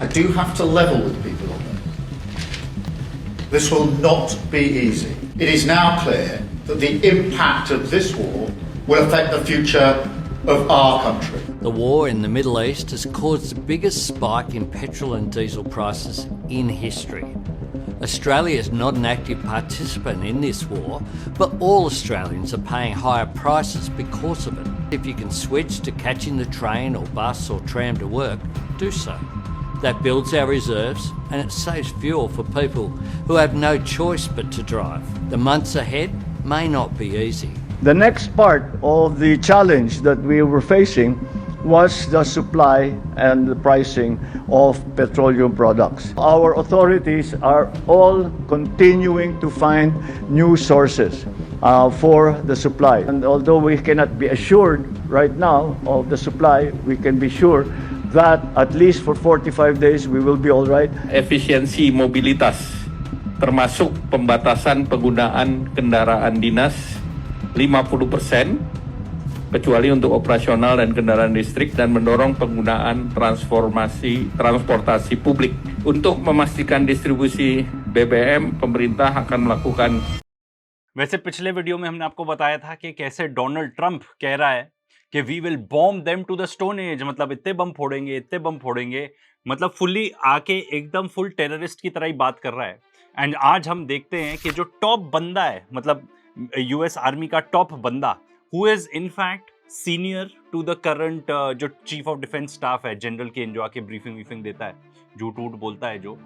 I do have to level with people on this. This will not be easy. It is now clear that the impact of this war will affect the future of our country. The war in the Middle East has caused the biggest spike in petrol and diesel prices in history. Australia is not an active participant in this war, but all Australians are paying higher prices because of it. If you can switch to catching the train or bus or tram to work, do so. That builds our reserves and it saves fuel for people who have no choice but to drive. The months ahead may not be easy. The next part of the challenge that we were facing was the supply and the pricing of petroleum products. Our authorities are all continuing to find new sources for the supply. And although we cannot be assured right now of the supply, we can be sure that at least for 45 days we will be all right. Efisiensi mobilitas, termasuk pembatasan penggunaan kendaraan dinas 50%, kecuali untuk operasional dan kendaraan listrik, dan mendorong penggunaan transportasi publik. Untuk memastikan distribusi BBM, pemerintah akan melakukan. वैसे पिछले video में हमने आपको बताया था कि कैसे Donald Trump कह रहा है कि we will bomb them to the stone age, मतलब इतने बम फोड़ेंगे, मतलब फुल्ली आके एकदम फुल टेररिस्ट की तरह ही बात कर रहा है। एंड आज हम देखते हैं कि जो टॉप बंदा है, मतलब यूएस आर्मी का टॉप बंदा, who is in fact senior to the current जो चीफ ऑफ डिफेंस स्टाफ है, जनरल के जो आके ब्रीफिंग देता है, झूठ बोलता है, जो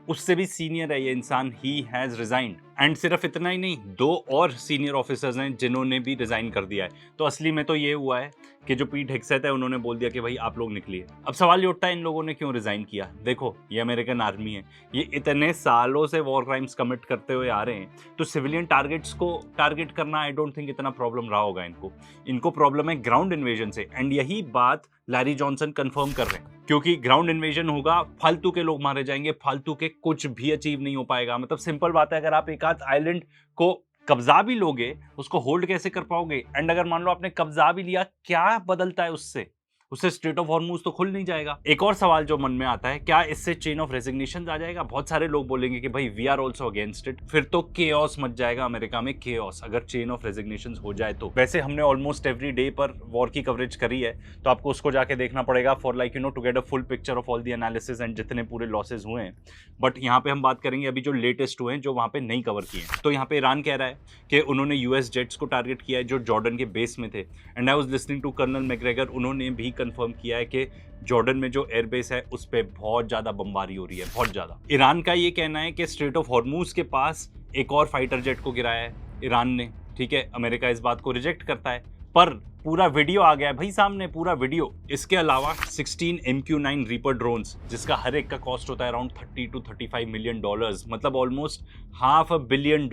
उससे भी सीनियर है ये इंसान। He has resigned. एंड सिर्फ इतना ही नहीं, 2 और सीनियर ऑफिसर्स हैं जिन्होंने भी रिजाइन कर दिया है। तो असली में तो ये हुआ है कि जो पीट हेग्सेथ है उन्होंने बोल दिया कि भाई आप लोग निकलिए। अब सवाल ये उठता है इन लोगों ने क्यों रिजाइन किया। देखो, ये अमेरिकन आर्मी है, ये इतने सालों से वॉर क्राइम्स कमिट करते हुए आ रहे हैं, तो सिविलियन टारगेट्स को टारगेट करना आई डोंट थिंक इतना प्रॉब्लम रहा होगा इनको प्रॉब्लम है ग्राउंड इन्वेजन से। एंड यही बात लैरी जॉनसन कंफर्म कर रहे हैं, क्योंकि ग्राउंड इन्वेजन होगा, फालतू के लोग मारे जाएंगे, फालतू के कुछ भी अचीव नहीं हो पाएगा। मतलब सिंपल बात है, अगर आप एक आध आइलैंड को कब्जा भी लोगे, उसको होल्ड कैसे कर पाओगे। एंड अगर मान लो आपने कब्जा भी लिया, क्या बदलता है उससे स्ट्रेट ऑफ हॉर्मुज तो खुल नहीं जाएगा। एक और सवाल जो मन में आता है, क्या इससे चेन ऑफ रेजिग्नेशन आ जाएगा। बहुत सारे लोग बोलेंगे कि भाई we are also against it, फिर तो केओस मच जाएगा अमेरिका में, केओस, अगर चेन ऑफ रेजिग्नेशन हो जाए तो। वैसे हमने ऑलमोस्ट एवरी डे पर वॉर की कवरेज करी है, तो आपको उसको जाके देखना पड़ेगा for like to get a full picture of all the analysis and जितने पूरे लॉसेज हुए हैं। बट यहाँ पे हम बात करेंगे अभी जो लेटेस्ट हुए हैं, जो वहाँ पे नहीं कवर किए हैं। तो यहाँ पे ईरान कह रहा है कि उन्होंने यूएस जेट्स को टारगेट किया है जो जॉर्डन के बेस में थे। And I was listening to Colonel McGregor, उन्होंने भी कंफर्म किया है कि जॉर्डन में जो एयरबेस है उस पे बहुत ज्यादा बमबारी हो रही है, बहुत ज्यादा। ईरान का ये कहना है कि स्ट्रेट ऑफ हॉर्मुज के पास एक और फाइटर जेट को गिराया है ईरान ने, ठीक है। अमेरिका इस बात को रिजेक्ट करता है, पर पूरा वीडियो आ गया है भाई सामने, पूरा वीडियो। इसके अलावा 16 MQ-9 रीपर ड्रोन्स, जिसका हर एक का कॉस्ट होता है अराउंड $30 to $35 मिलियन, मतलब ऑलमोस्ट $500 बिलियन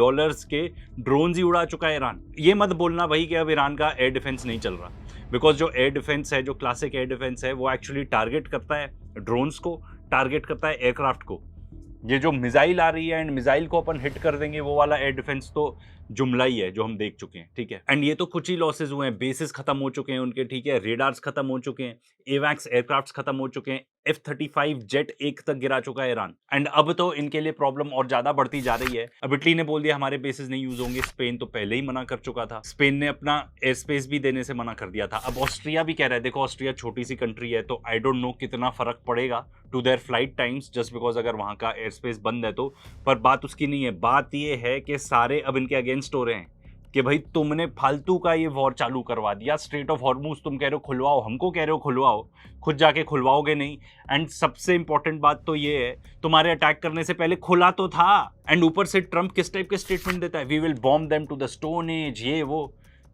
के ड्रोन्स ही उड़ा चुका है ईरान। ये मत बोलना भाई कि अब ईरान का एयर डिफेंस नहीं चल रहा, बिकॉज जो एयर डिफेंस है, जो क्लासिक एयर डिफेंस है, वो एक्चुअली टारगेट करता है ड्रोन्स को, टारगेट करता है एयरक्राफ्ट को। ये जो मिसाइल आ रही है एंड मिसाइल को अपन हिट कर देंगे, वो वाला एयर डिफेंस तो जुमला ही है जो हम देख चुके हैं, ठीक है। एंड ये तो कुछ ही लॉसेज हुए हैं, बेसिस खत्म हो चुके हैं उनके, ठीक है, रेडार्स खत्म हो चुके हैं, एवैक्स एयरक्राफ्ट्स खत्म हो चुके हैं, F-35 जेट एक तक गिरा चुका है ईरान। एंड अब तो इनके लिए प्रॉब्लम और ज्यादा बढ़ती जा रही है। अब इटली ने बोल दिया हमारे बेसिस नहीं यूज होंगे, स्पेन तो पहले ही मना कर चुका था, स्पेन ने अपना एयर स्पेस भी देने से मना कर दिया था। अब ऑस्ट्रिया भी कह रहा है, देखो ऑस्ट्रिया छोटी सी कंट्री है, तो आई डोंट नो कितना फर्क पड़ेगा to their flight times, just because अगर वहां का एयर स्पेस बंद है तो। पर बात उसकी नहीं है, बात ये है कि सारे अब इनके अगेंस्ट हो रहे हैं कि भाई तुमने फालतू का ये वॉर चालू करवा दिया। स्ट्रेट ऑफ हॉर्मुज तुम कह रहे हो खुलवाओ, हमको कह रहे हो खुलवाओ, खुद जाके खुलवाओगे नहीं। एंड सबसे इंपॉर्टेंट बात तो ये है, तुम्हारे अटैक करने से पहले खुला तो था। एंड ऊपर से ट्रंप किस टाइप के स्टेटमेंट देता है, we will bomb them to the stone age, ये वो।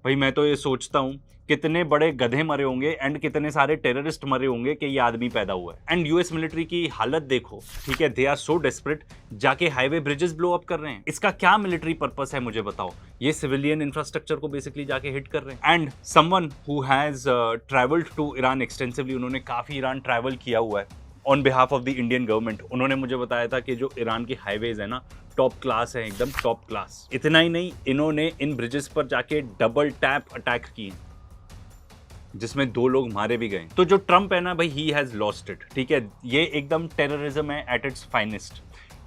भाई मैं तो ये सोचता हूँ कितने बड़े गधे मरे होंगे एंड कितने सारे टेररिस्ट मरे होंगे कि ये आदमी पैदा हुआ है। एंड यूएस मिलिट्री की हालत देखो, ठीक है, दे आर सो डेस्परेट, जाके हाईवे ब्रिजेस ब्लो अप कर रहे हैं। इसका क्या मिलिट्री पर्पस है मुझे बताओ। ये सिविलियन इंफ्रास्ट्रक्चर को बेसिकली जाके हिट कर रहे हैं। And someone who has travelled to Iran extensively, उन्होंने काफी ईरान ट्रैवल किया हुआ है on behalf of the Indian government, उन्होंने मुझे बताया था कि जो ईरान की हाईवेज है ना, टॉप क्लास है, एकदम टॉप क्लास। इतना ही नहीं, इन्होंने इन ब्रिजेस पर जाके डबल टैप अटैक किए। जिसमें 2 लोग मारे भी गए। तो जो ट्रम्प है ना भाई, ही हैज़ लॉस्ट इट, ठीक है। ये एकदम टेररिज्म है at its finest,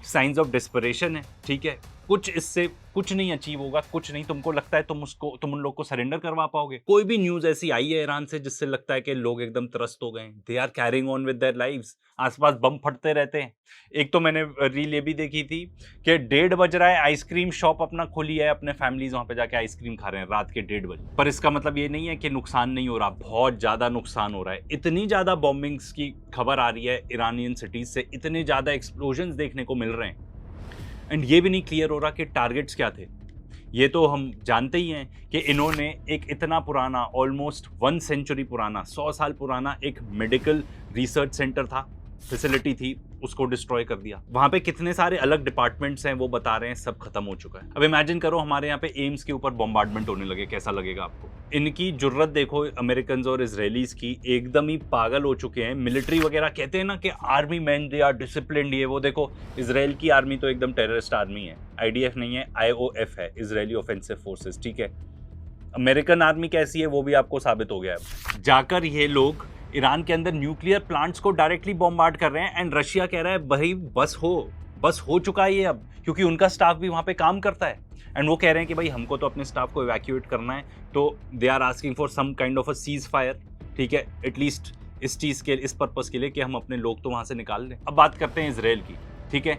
science of dispersion है, ठीक है। कुछ इससे कुछ नहीं अचीव होगा, कुछ नहीं। तुमको लगता है तुम उन लोग को सरेंडर करवा पाओगे? कोई भी न्यूज़ ऐसी आई है ईरान से जिससे लगता है कि लोग एकदम त्रस्त हो गए? They are carrying on with their lives. आसपास बम फटते रहते हैं। एक तो मैंने रील ये भी देखी थी कि 1:30 बज रहा है, आइसक्रीम शॉप अपना खोली है, अपने फैमिलीज वहां पे जाके आइसक्रीम खा रहे हैं रात के 1:30 बजे। पर इसका मतलब ये नहीं है कि नुकसान नहीं हो रहा, बहुत ज्यादा नुकसान हो रहा है। इतनी ज्यादा बॉम्बिंग्स की खबर आ रही है ईरानियन सिटीज से, इतने ज्यादा एक्सप्लोजन्स देखने को मिल रहे हैं, एंड ये भी नहीं क्लियर हो रहा कि टारगेट्स क्या थे। ये तो हम जानते ही हैं कि इन्होंने एक इतना पुराना, ऑलमोस्ट 1 सेंचुरी पुराना, 100 साल पुराना एक मेडिकल रिसर्च सेंटर था, फैसिलिटी थी, उसको डिस्ट्रॉय कर दिया। वहां पे कितने सारे अलग डिपार्टमेंट्स हैं वो बता रहे हैं सब खत्म हो चुका है। अब इमेजिन करो हमारे यहाँ पे एम्स के ऊपर बॉम्बार्डमेंट होने लगे, कैसा लगेगा आपको? इनकी जुर्रत देखो, अमेरिकन और इजरायलीज की, एकदम ही पागल हो चुके हैं। मिलिट्री वगैरह कहते हैं ना कि army man they are disciplined, ये वो। देखो इजराइल की आर्मी तो एकदम टेररिस्ट आर्मी है, IDF नहीं है, IOF है, इजरायली ऑफेंसिव फोर्सेस, ठीक है। अमेरिकन आर्मी कैसी है वो भी आपको साबित हो गया है। जाकर ये लोग ईरान के अंदर न्यूक्लियर प्लांट्स को डायरेक्टली बॉम्बार्ड कर रहे हैं, एंड रशिया कह रहा है भाई बस हो चुका है ये अब, क्योंकि उनका स्टाफ भी वहां पे काम करता है, एंड वो कह रहे हैं कि भाई हमको तो अपने स्टाफ को इवैक्यूएट करना है, तो they are asking for some kind of a ceasefire, ठीक है, एटलीस्ट इस चीज़ के, इस पर्पस के लिए कि हम अपने लोग तो वहां से निकाल लें। अब बात करते हैं इसराइल की, ठीक है।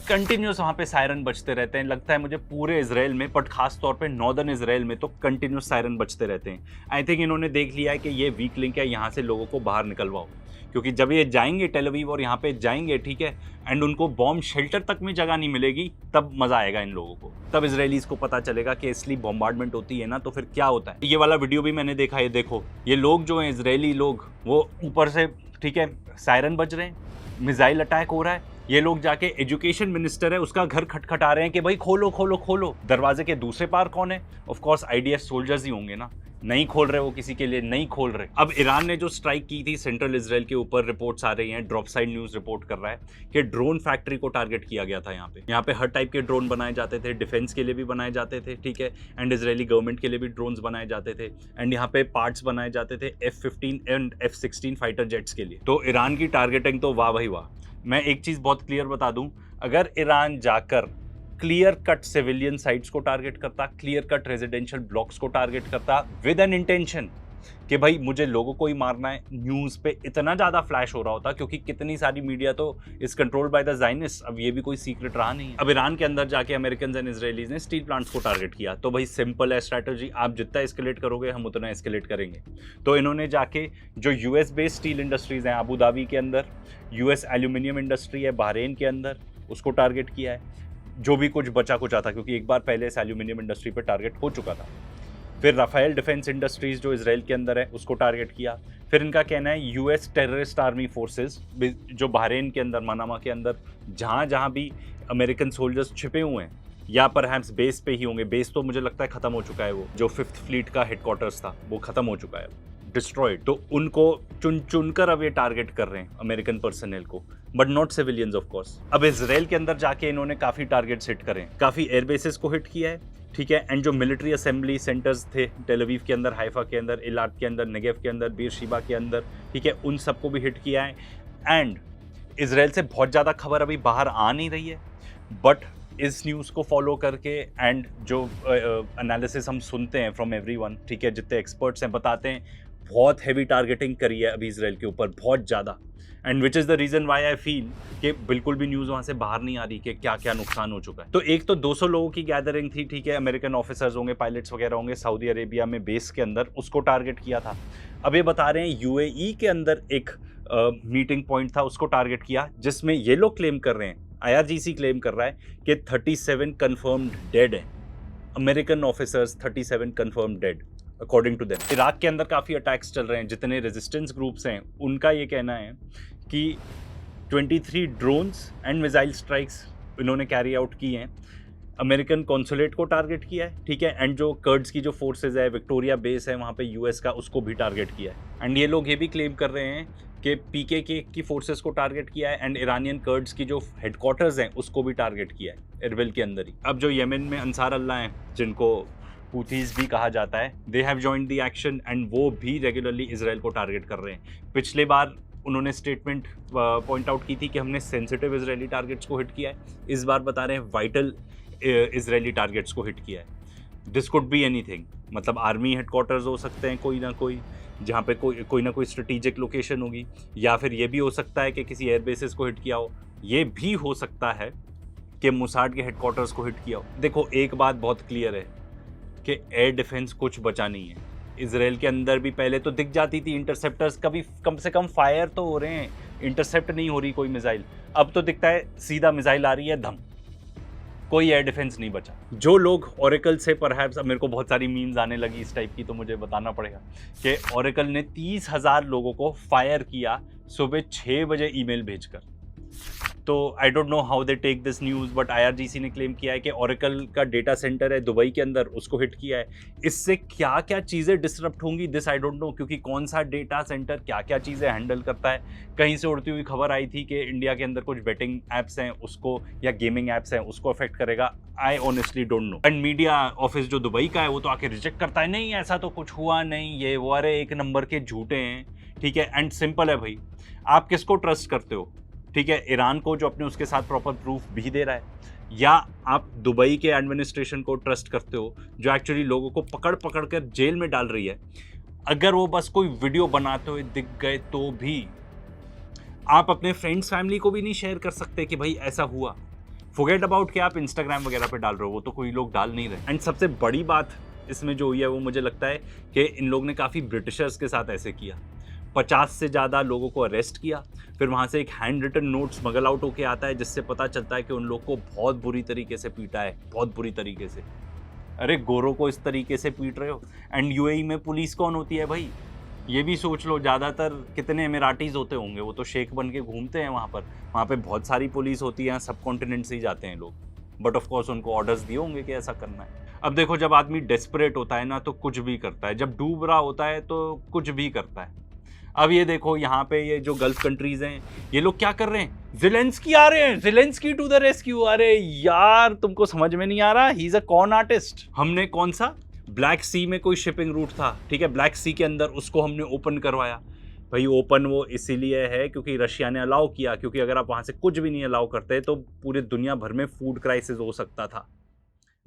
कंटिन्यूस वहाँ पे सायरन बजते रहते हैं, लगता है मुझे पूरे इसराइल में, बट खास तौर पे नॉर्दर्न इसराइल में तो कंटिन्यूस सायरन बजते रहते हैं। आई थिंक इन्होंने देख लिया है कि ये वीक लिंक है, यहाँ से लोगों को बाहर निकलवाओ, क्योंकि जब ये जाएंगे टेल अवीव और यहाँ पे जाएंगे, ठीक है, एंड उनको बॉम्ब शेल्टर तक में जगह नहीं मिलेगी, तब मजा आएगा इन लोगों को। तब इजरायलीज को पता चलेगा कि इसलिए बॉम्बार्डमेंट होती है ना, तो फिर क्या होता है। ये वाला वीडियो भी मैंने देखा, ये देखो, ये लोग जो हैं इजरायली लोग, वो ऊपर से, ठीक है, सायरन बज रहे हैं, मिसाइल अटैक हो रहा है, ये लोग जाके एजुकेशन मिनिस्टर है उसका घर खटखटा रहे हैं कि भाई खोलो खोलो खोलो। दरवाजे के दूसरे पार कौन है? ऑफ कोर्स IDF सोल्जर्स ही होंगे ना, नहीं खोल रहे वो किसी के लिए, नहीं खोल रहे। अब ईरान ने जो स्ट्राइक की थी सेंट्रल इसराइल के ऊपर, रिपोर्ट्स आ रही हैं, ड्रॉप साइड न्यूज़ रिपोर्ट कर रहा है कि ड्रोन फैक्ट्री को टारगेट किया गया था। यहाँ पे हर टाइप के ड्रोन बनाए जाते थे, डिफेंस के लिए भी बनाए जाते थे, ठीक है, एंड इसराइली गवर्नमेंट के लिए भी ड्रोन्स बनाए जाते थे, एंड यहाँ पे पार्ट्स बनाए जाते थे F-15 and F-16 fighter jets के लिए। तो ईरान की टारगेटिंग तो वाह भाई वाह। मैं एक चीज़ बहुत क्लियर बता दूं, अगर ईरान जाकर क्लियर कट सिविलियन साइट्स को टारगेट करता, क्लियर कट रेजिडेंशियल ब्लॉक्स को टारगेट करता विद एन इंटेंशन कि भाई मुझे लोगों को ही मारना है, न्यूज़ पे इतना ज़्यादा फ्लैश हो रहा होता, क्योंकि कितनी सारी मीडिया तो is controlled by the Zionist. अब ये भी कोई सीक्रेट रहा नहीं है। अब ईरान के अंदर जाके अमेरिकन एंड इजरायलीज ने स्टील प्लांट्स को टारगेट किया, तो भाई सिंपल है स्ट्रैटेजी, आप जितना एस्केलेट करोगे हम उतना एस्केलेट करेंगे। तो इन्होंने जाके जो US बेस्ड स्टील इंडस्ट्रीज हैं, अबू धाबी के अंदर US एल्यूमिनियम इंडस्ट्री है, बहरीन के अंदर, उसको टारगेट किया है, जो भी कुछ बचा कुचा था, क्योंकि एक बार पहले इस एल्यूमिनियम इंडस्ट्री पे टारगेट हो चुका था। फिर राफेल डिफेंस इंडस्ट्रीज जो इसराइल के अंदर है उसको टारगेट किया। फिर इनका कहना है US टेररिस्ट आर्मी फोर्सेस जो बहरीन के अंदर, मनामा के अंदर, जहाँ भी अमेरिकन सोल्जर्स छिपे हुए हैं, या परहैप्स बेस पे ही होंगे, बेस तो मुझे लगता है ख़त्म हो चुका है, वो जो 5th फ्लीट का हेडक्वार्टर्स था वो ख़त्म हो चुका है, डिस्ट्रॉयड। तो उनको चुन कर अब ये टारगेट कर रहे हैं अमेरिकन पर्सनल को, but not civilians of course. अब इसराइल के अंदर जाके इन्होंने काफ़ी टारगेट्स हिट करे, काफ़ी एयरबेसेस को हिट किया है, ठीक है, एंड जो मिलिट्री असेंबली सेंटर्स थे टेल अवीव के अंदर, हाइफा के अंदर, इलाट के अंदर, नेगेव के अंदर, बीरशीबा के अंदर, ठीक है, उन सबको भी हिट किया है। एंड इसराइल से बहुत ज़्यादा खबर अभी बाहर आ नहीं रही है, बट इस न्यूज़ को फॉलो करके एंड जो एनालिसिस हम सुनते हैं फ्रॉम एवरीवन, ठीक है, जितने एक्सपर्ट्स हैं बताते हैं बहुत हैवी टारगेटिंग करी है अभी इसराइल के ऊपर, बहुत ज़्यादा, and which is the reason why I feel कि बिल्कुल भी न्यूज़ वहाँ से बाहर नहीं आ रही कि क्या क्या नुकसान हो चुका है। तो एक तो 200 लोगों की गैदरिंग थी, ठीक है, अमेरिकन ऑफिसर्स होंगे, पायलट्स वगैरह होंगे, सऊदी अरेबिया में बेस के अंदर, उसको टारगेट किया था। अब ये बता रहे हैं UAE के अंदर एक मीटिंग पॉइंट था, उसको टारगेट किया, जिसमें ये लोग क्लेम कर रहे हैं, IRGC क्लेम कर रहा है कि 37 कन्फर्म्ड डेड है, American officers 37 confirmed dead according to them. Iraq के अंदर काफ़ी अटैक्स चल रहे हैं, जितने रेजिस्टेंस ग्रुप्स हैं उनका ये कहना है कि 23 ड्रोन्स एंड मिसाइल स्ट्राइक्स इन्होंने कैरी आउट की हैं, अमेरिकन कॉन्सुलेट को टारगेट किया है, ठीक है, एंड जो कर्ड्स की जो फोर्सेज है, विक्टोरिया बेस है वहाँ पे US का, उसको भी टारगेट किया है। एंड ये लोग ये भी क्लेम कर रहे हैं कि PKK की फोर्सेस को टारगेट किया है, एंड ईरानियन कर्ड्स की जो हेडक्वार्टर्स हैं उसको भी टारगेट किया है एरबिल के अंदर ही। अब जो यमन में अंसार अल्लाह हैं, जिनको हूथीज भी कहा जाता है, they have joined the action and वो भी रेगुलरली इसराइल को टारगेट कर रहे हैं। पिछले बार उन्होंने स्टेटमेंट पॉइंट आउट की थी कि हमने सेंसिटिव इजरायली टारगेट्स को हिट किया है, इस बार बता रहे हैं वाइटल इजरायली टारगेट्स को हिट किया है। दिस कुड बी एनीथिंग, मतलब आर्मी हेडक्वार्टर्स हो सकते हैं कोई ना कोई, जहाँ पे कोई ना कोई स्ट्रेटेजिक लोकेशन होगी, या फिर ये भी हो सकता है कि किसी एयर बेसिस को हिट किया हो, ये भी हो सकता है कि मुसाड के हेडक्वार्टर्स को हिट किया हो। देखो एक बात बहुत क्लियर है कि एयर डिफेंस कुछ बचा नहीं है। इसराइल के अंदर भी पहले तो दिख जाती थी इंटरसेप्टर्स, कभी कम से कम फायर तो हो रहे हैं, इंटरसेप्ट नहीं हो रही कोई मिसाइल। अब तो दिखता है सीधा मिसाइल आ रही है धम, कोई एयर डिफेंस नहीं बचा। जो लोग ओरेकल से परहैप्स, अब मेरे को बहुत सारी मीम्स आने लगी इस टाइप की, तो मुझे बताना पड़ेगा कि ओरेकल ने 30,000 लोगों को फायर किया सुबह 6 बजे ईमेल भेजकर। तो I don't know how they take this news, but IRGC ने क्लेम किया है कि ओरेकल का डेटा सेंटर है दुबई के अंदर, उसको हिट किया है। इससे क्या क्या चीज़ें डिसरप्ट होंगी दिस आई डोंट नो, क्योंकि कौन सा डेटा सेंटर क्या क्या चीज़ें हैंडल करता है। कहीं से उड़ती हुई खबर आई थी कि इंडिया के अंदर कुछ बेटिंग ऐप्स हैं उसको, या गेमिंग ऐप्स हैं उसको अफेक्ट करेगा। I honestly don't know. And media office जो दुबई का है वो तो आके रिजेक्ट करता है, नहीं ऐसा तो कुछ हुआ नहीं, ये वो, अरे एक नंबर के झूठे हैं, ठीक है। एंड सिंपल है भाई, आप किसको ट्रस्ट करते हो, ठीक है, ईरान को जो अपने उसके साथ प्रॉपर प्रूफ भी दे रहा है, या आप दुबई के एडमिनिस्ट्रेशन को ट्रस्ट करते हो जो एक्चुअली लोगों को पकड़ पकड़ कर जेल में डाल रही है। अगर वो बस कोई वीडियो बनाते हुए दिख गए तो भी आप अपने फ्रेंड्स फैमिली को भी नहीं शेयर कर सकते कि भाई ऐसा हुआ। फॉरगेट अबाउट कि आप इंस्टाग्राम वगैरह पे डाल रहे हो, वो तो कोई लोग डाल नहीं रहे। एंड सबसे बड़ी बात इसमें जो हुई है वो मुझे लगता है कि इन लोग ने काफ़ी ब्रिटिशर्स के साथ ऐसे किया, 50 से ज़्यादा लोगों को अरेस्ट किया, फिर वहाँ से एक hand written note smuggle out होके आता है जिससे पता चलता है कि उन लोग को बहुत बुरी तरीके से पीटा है, बहुत बुरी तरीके से। अरे गोरों को इस तरीके से पीट रहे हो। एंड UAE में पुलिस कौन होती है भाई, ये भी सोच लो। ज़्यादातर कितने एमिराटीज़ होते होंगे, वो तो शेख बन के घूमते हैं वहाँ पे बहुत सारी पुलिस होती है, सब कॉन्टिनेंट से ही जाते हैं लोग, बट ऑफ कोर्स उनको ऑर्डर्स दिए होंगे कि ऐसा करना है। अब देखो जब आदमी डेस्परेट होता है ना तो कुछ भी करता है, जब डूब रहा होता है तो कुछ भी करता है। अब ये देखो यहाँ पे ये जो गल्फ कंट्रीज हैं, ये लोग क्या कर रहे हैं, ज़ेलेंस्की आ रहे हैं, ज़ेलेंस्की टू द रेस्क्यू। अरे यार तुमको समझ में नहीं आ रहा, he is a con artist. हमने कौन सा ब्लैक सी में कोई शिपिंग रूट था, ठीक है, ब्लैक सी के अंदर, उसको हमने ओपन करवाया। भाई ओपन वो इसीलिए है क्योंकि रशिया ने अलाउ किया, क्योंकि अगर आप वहाँ से कुछ भी नहीं अलाउ करते तो पूरे दुनिया भर में फूड क्राइसिस हो सकता था।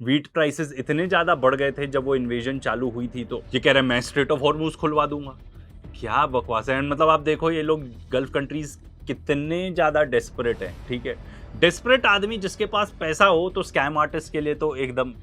वीट प्राइसेस इतने ज़्यादा बढ़ गए थे जब वो इन्वेजन चालू हुई थी। तो ये कह रहे हैं मैं स्ट्रेट ऑफ हॉर्मुज खुलवा दूंगा, क्या बकवास है। मतलब आप देखो ये लोग गल्फ कंट्रीज कितने ज़्यादा डेस्परेट हैं, ठीक है। डेस्परेट आदमी जिसके पास पैसा हो तो स्कैम आर्टिस्ट के लिए तो एकदम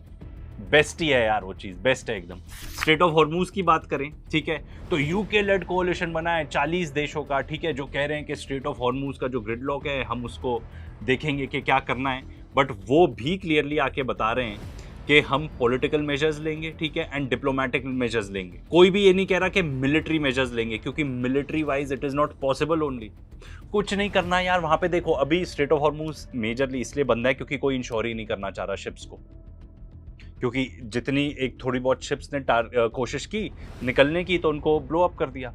बेस्ट ही है यार, वो चीज़ बेस्ट है एकदम। स्ट्रेट ऑफ हॉर्मुज की बात करें, ठीक है, तो यूके लेड कोalition बना है 40 देशों का, ठीक है, जो कह रहे हैं कि स्ट्रेट ऑफ हॉर्मुज का जो ग्रिडलॉक है हम उसको देखेंगे कि क्या करना है। बट वो भी क्लियरली आके बता रहे हैं कि हम पॉलिटिकल मेजर्स लेंगे, ठीक है, एंड डिप्लोमेटिक मेजर्स लेंगे। कोई भी ये नहीं कह रहा कि मिलिट्री मेजर्स लेंगे, क्योंकि military wise it is not possible. Only कुछ नहीं करना यार वहाँ पे। देखो अभी स्ट्रेट ऑफ हॉर्मुज मेजरली इसलिए बंद है क्योंकि कोई इंश्योर ही नहीं करना चाह रहा शिप्स को, क्योंकि जितनी एक थोड़ी बहुत शिप्स ने कोशिश की निकलने की तो उनको ब्लो अप कर दिया।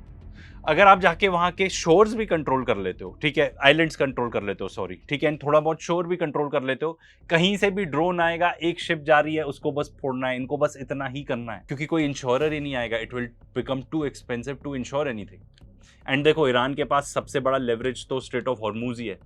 अगर आप जाके वहाँ के शोर्स भी कंट्रोल कर लेते हो, ठीक है, आइलैंड्स कंट्रोल कर लेते हो, सॉरी, ठीक है, थोड़ा बहुत शोर भी कंट्रोल कर लेते हो, कहीं से भी ड्रोन आएगा, एक शिप जा रही है उसको बस फोड़ना है, इनको बस इतना ही करना है, क्योंकि कोई इंश्योरर ही नहीं आएगा। It will become too expensive to insure anything. And देखो ईरान के पास सबसे बड़ा लेवरेज तो स्ट्रेट ऑफ हॉर्मुज ही है,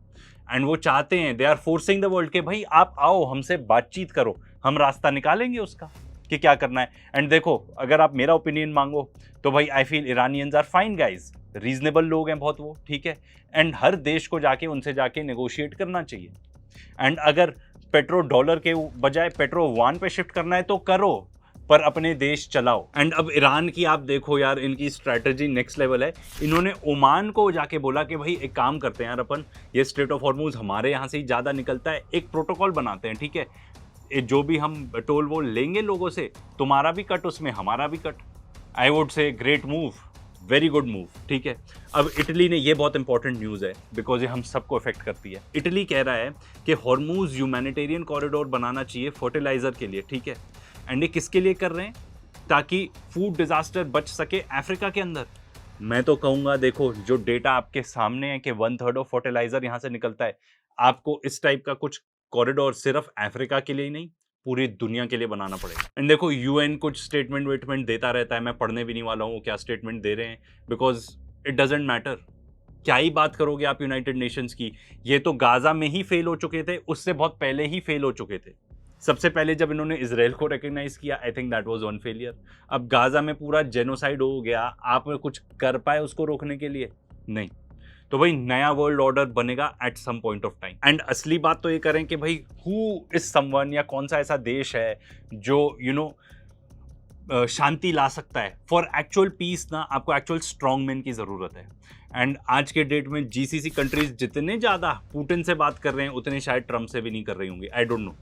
एंड वो चाहते हैं, they are forcing the world के भाई आप आओ हमसे बातचीत करो, हम रास्ता निकालेंगे उसका कि क्या करना है। एंड देखो अगर आप मेरा ओपिनियन मांगो तो भाई I feel Iranians are fine guys, reasonable लोग हैं बहुत वो, ठीक है, एंड हर देश को जाके उनसे जाके नेगोशिएट करना चाहिए। एंड अगर पेट्रो डॉलर के बजाय पेट्रो वान पे शिफ्ट करना है तो करो, पर अपने देश चलाओ। एंड अब ईरान की आप देखो यार, इनकी स्ट्रैटेजी नेक्स्ट लेवल है। इन्होंने ओमान को जाके बोला कि भाई एक काम करते हैं यार, अपन ये स्ट्रेट ऑफ हॉर्मुज हमारे यहाँ से ही ज़्यादा निकलता है, एक प्रोटोकॉल बनाते हैं, ठीक है, जो भी हम टोल वो लेंगे लोगों से, तुम्हारा भी कट उसमें हमारा भी cut. I would say great move, very good move, ठीक है। अब इटली ने, ये बहुत इंपॉर्टेंट न्यूज़ है बिकॉज ये हम सबको इफेक्ट करती है। इटली कह रहा है कि हॉर्मुज ह्यूमैनिटेरियन कॉरिडोर बनाना चाहिए फर्टिलाइजर के लिए, ठीक है, एंड ये किसके लिए कर रहे हैं, ताकि फूड डिजास्टर बच सके अफ्रीका के अंदर। मैं तो कहूँगा देखो जो डेटा आपके सामने है कि 1/3 ऑफ फर्टिलाइजर यहाँ से निकलता है, आपको इस टाइप का कुछ कॉरिडोर सिर्फ अफ्रीका के लिए ही नहीं पूरी दुनिया के लिए बनाना पड़ेगा। एंड देखो यूएन कुछ स्टेटमेंट देता रहता है, मैं पढ़ने भी नहीं वाला हूँ वो क्या स्टेटमेंट दे रहे हैं, बिकॉज इट डजेंट मैटर। क्या ही बात करोगे आप यूनाइटेड नेशंस की, ये तो गाजा में ही फेल हो चुके थे, उससे बहुत पहले ही फेल हो चुके थे। सबसे पहले जब इन्होंने इजराइल को रिकग्नाइज किया, I think that was one failure. अब गाजा में पूरा जेनोसाइड हो गया, आप कुछ कर पाए उसको रोकने के लिए? नहीं। तो भाई नया वर्ल्ड ऑर्डर बनेगा at some point of time. And असली बात तो ये करें कि भाई हु इज समवन, या कौन सा ऐसा देश है जो शांति ला सकता है। फॉर एक्चुअल पीस ना आपको एक्चुअल स्ट्रॉन्ग मैन की ज़रूरत है। एंड आज के डेट में जीसीसी कंट्रीज जितने ज़्यादा पुतिन से बात कर रहे हैं उतने शायद ट्रम्प से भी नहीं कर रही होंगी, आई डोंट नो।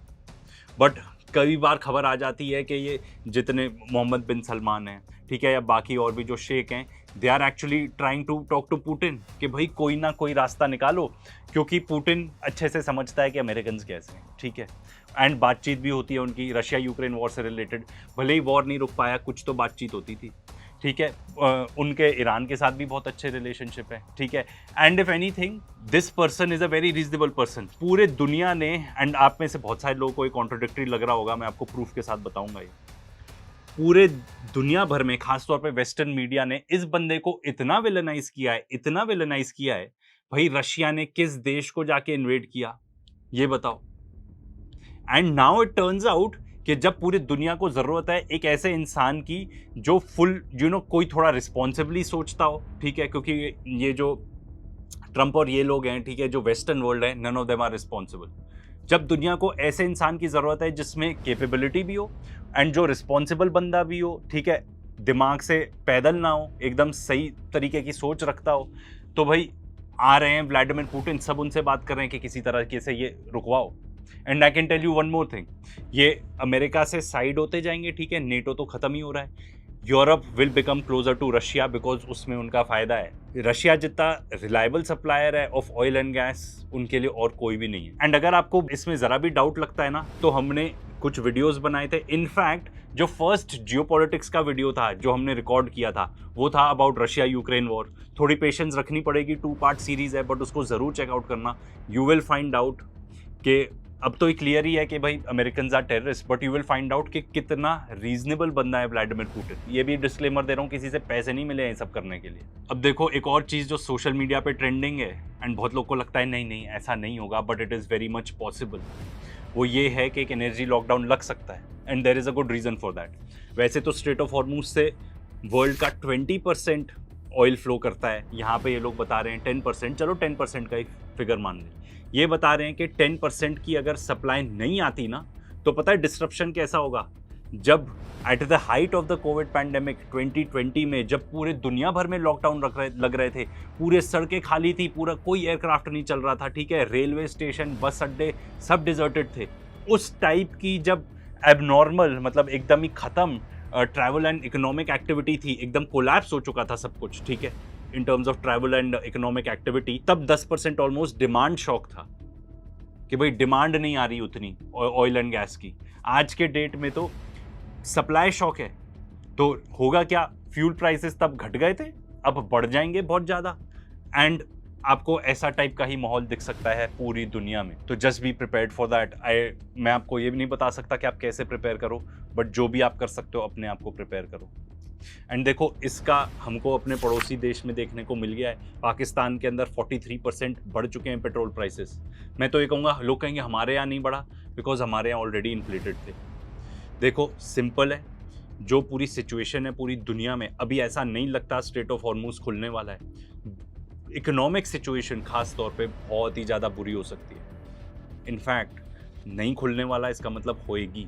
बट कई बार खबर आ जाती है कि ये जितने मोहम्मद बिन सलमान हैं, ठीक है, या बाकी और भी जो शेख हैं, they are actually trying to talk to Putin कि भाई कोई ना कोई रास्ता निकालो, क्योंकि पुतिन अच्छे से समझता है कि अमेरिकन कैसे हैं, ठीक है। एंड बातचीत भी होती है उनकी रशिया यूक्रेन वॉर से रिलेटेड, भले ही वॉर नहीं रुक पाया, कुछ तो बातचीत होती थी, ठीक है। उनके ईरान के साथ भी बहुत अच्छे रिलेशनशिप है, ठीक है। And if anything this person is a very reasonable person. पूरे दुनिया ने, एंड आप में से बहुत सारे लोगों को ये कॉन्ट्रोडिक्टरी लग रहा होगा, मैं आपको प्रूफ के साथ बताऊंगा, ये पूरे दुनिया भर में खासतौर पे वेस्टर्न मीडिया ने इस बंदे को इतना विलेनाइज किया है, भाई रशिया ने किस देश को जाके इन्वेड किया ये बताओ। And now it turns out कि जब पूरी दुनिया को ज़रूरत है एक ऐसे इंसान की जो फुल कोई थोड़ा रिस्पॉन्सिबली सोचता हो, ठीक है, क्योंकि ये जो ट्रम्प और ये लोग हैं, ठीक है, जो वेस्टर्न वर्ल्ड है, none of them are responsible. जब दुनिया को ऐसे इंसान की ज़रूरत है जिसमें कैपेबिलिटी भी हो एंड जो रिस्पॉन्सिबल बंदा भी हो, ठीक है, दिमाग से पैदल ना हो, एकदम सही तरीके की सोच रखता हो, तो भाई आ रहे हैं व्लादिमीर पुतिन, सब उनसे बात कर रहे हैं कि किसी तरीके से ये रुकवाओ। And I can tell you one more thing, ये अमेरिका से साइड होते जाएंगे, ठीक है, नेटो तो ख़त्म ही हो रहा है, Europe will become closer to Russia because उसमें उनका फ़ायदा है। रशिया जितना रिलायबल सप्लायर है ऑफ ऑयल एंड गैस उनके लिए और कोई भी नहीं है। एंड अगर आपको इसमें ज़रा भी डाउट लगता है ना, तो हमने कुछ वीडियोस बनाए थे। इनफैक्ट जो फर्स्ट जियोपॉलिटिक्स का वीडियो था जो हमने रिकॉर्ड किया था वो था अबाउट रशिया यूक्रेन वॉर। थोड़ी पेशेंस रखनी पड़ेगी, 2 पार्ट सीरीज़ है, बट उसको ज़रूर चेकआउट करना। यू विल फाइंड आउट कि अब तो ये क्लियर ही है कि भाई American are terrorist, but you will find out कि कितना रीजनेबल बंदा है व्लादिमीर पुतिन। ये भी डिस्क्लेमर दे रहा हूँ, किसी से पैसे नहीं मिले हैं सब करने के लिए। अब देखो एक और चीज़ जो सोशल मीडिया पे ट्रेंडिंग है एंड बहुत लोग को लगता है नहीं ऐसा नहीं होगा, but it is very much possible, वो ये है कि एक एनर्जी लॉकडाउन लग सकता है and there is a good reason for that. वैसे तो स्ट्रेट ऑफ हॉर्मुज से वर्ल्ड का 20% ऑयल फ्लो करता है, यहाँ पे ये लोग बता रहे हैं 10%, चलो 10% का एक फिगर मान लें। ये बता रहे हैं कि 10% की अगर सप्लाई नहीं आती ना, तो पता है डिस्ट्रप्शन कैसा होगा। जब at the height of the Covid pandemic 2020 में जब पूरे दुनिया भर में लॉकडाउन लग रहे थे, पूरे सड़कें खाली थी, पूरा कोई एयरक्राफ्ट नहीं चल रहा था, ठीक है, रेलवे स्टेशन, बस अड्डे सब डिजर्टेड थे, उस टाइप की जब एबनॉर्मल मतलब एकदम ही ख़त्म ट्रैवल एंड इकोनॉमिक एक्टिविटी थी, एकदम कोलैप्स हो चुका था सब कुछ, ठीक है, in terms of travel and economic activity, तब 10% ऑलमोस्ट डिमांड शॉक था कि भाई डिमांड नहीं आ रही उतनी ऑयल एंड गैस की। आज के डेट में तो सप्लाई शॉक है, तो होगा क्या, फ्यूल प्राइसेस तब घट गए थे, अब बढ़ जाएंगे बहुत ज़्यादा, एंड आपको ऐसा टाइप का ही माहौल दिख सकता है पूरी दुनिया में। तो just be prepared for that. मैं आपको ये भी नहीं बता सकता कि आप कैसे प्रिपेयर करो, बट जो भी आप कर सकते हो अपने आप को प्रिपेयर करो। एंड देखो इसका हमको अपने पड़ोसी देश में देखने को मिल गया है। पाकिस्तान के अंदर 43% बढ़ चुके हैं पेट्रोल प्राइसेस। मैं तो ये कहूँगा, लोग कहेंगे हमारे यहाँ नहीं बढ़ा, बिकॉज हमारे यहाँ ऑलरेडी इन्फ्लेटेड थे। देखो सिंपल है, जो पूरी सिचुएशन है पूरी दुनिया में, अभी ऐसा नहीं लगता स्ट्रेट ऑफ हॉर्मुज खुलने वाला है। इकोनॉमिक सिचुएशन खास तौर पे बहुत ही ज़्यादा बुरी हो सकती है। इनफैक्ट नहीं खुलने वाला, इसका मतलब होएगी।